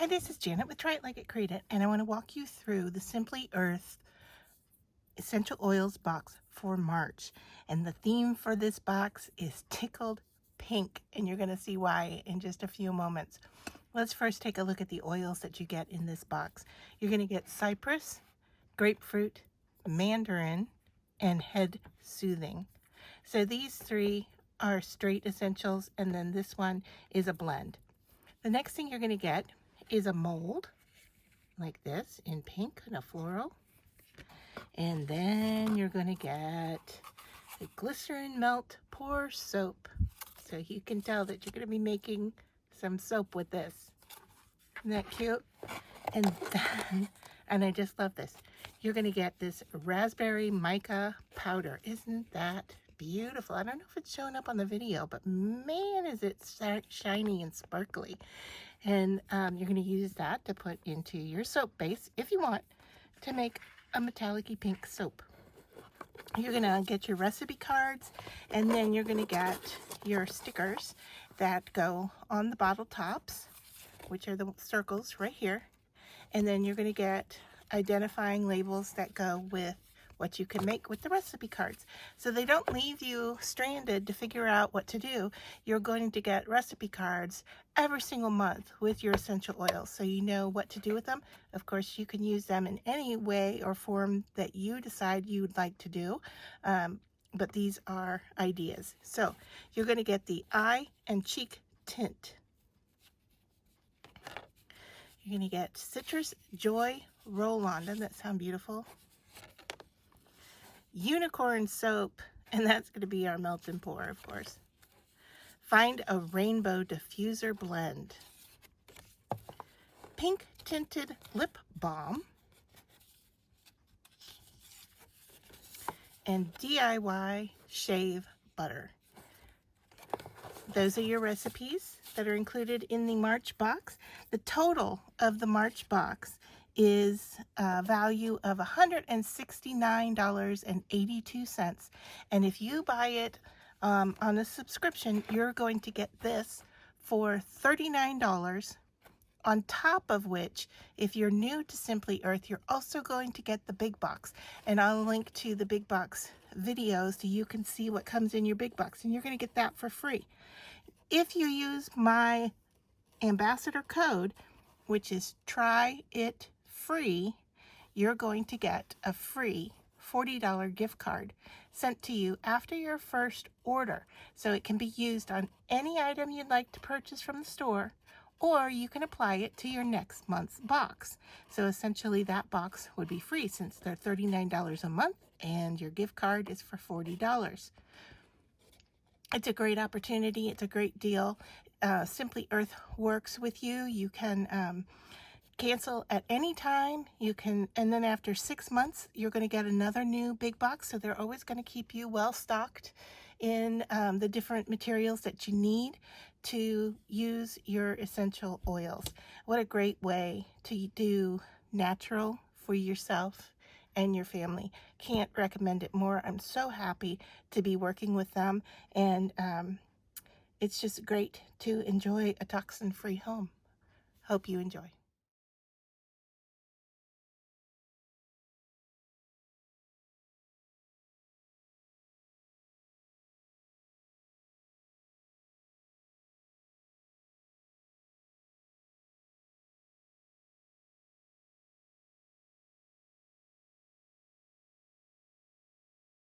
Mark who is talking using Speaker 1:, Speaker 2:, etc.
Speaker 1: this is Janet with Try It Like It Create It, and I want to walk you through the Simply Earth Essential Oils box for March. And the theme for this box is Tickled Pink, and you're going to see why in just a few moments. Let's first take a look at the oils that you get in this box. You're going to get cypress, grapefruit, mandarin, and head soothing. So these three are straight essentials, and then this one is a blend. The next thing you're going to get is a mold like this in pink and a floral. And then you're going to get a glycerin melt pour soap. So you can tell that you're going to be making some soap with this. Isn't that cute? And then, and I just love this, you're going to get this raspberry mica powder. Isn't that beautiful? I don't know if it's showing up on the video, but man, is it shiny and sparkly. And you're going to use that to put into your soap base if you want to make a metallic-y pink soap. You're going to get your recipe cards, and then you're going to get your stickers that go on the bottle tops, which are the circles right here. And then you're going to get identifying labels that go with what you can make with the recipe cards. So they don't leave you stranded to figure out what to do. You're going to get recipe cards every single month with your essential oils, so you know what to do with them. Of course, you can use them in any way or form that you decide you'd like to do, but these are ideas. So you're going to get the eye and cheek tint. You're going to get Citrus Joy Roll-On. Doesn't that sound beautiful? Unicorn soap, and that's going to be our melt and pour, of course. Find a rainbow diffuser blend. Pink tinted lip balm. And DIY shave butter. Those are your recipes that are included in the March box. The total of the March box is a value of $169.82. And if you buy it on a subscription, you're going to get this for $39, on top of which, if you're new to Simply Earth, you're also going to get the big box. And I'll link to the big box videos so you can see what comes in your big box, and you're going to get that for free. If you use my ambassador code, which is Try It Free, you're going to get a free $40 gift card sent to you after your first order. So it can be used on any item you'd like to purchase from the store, or you can apply it to your next month's box. So essentially that box would be free since they're $39 a month and your gift card is for $40. It's a great opportunity. It's a great deal. Simply Earth works with you. You can cancel at any time. You can, and then after 6 months, you're going to get another new big box. So they're always going to keep you well stocked in the different materials that you need to use your essential oils. What a great way to do natural for yourself and your family. Can't recommend it more. I'm so happy to be working with them, and it's just great to enjoy a toxin-free home. Hope you enjoy.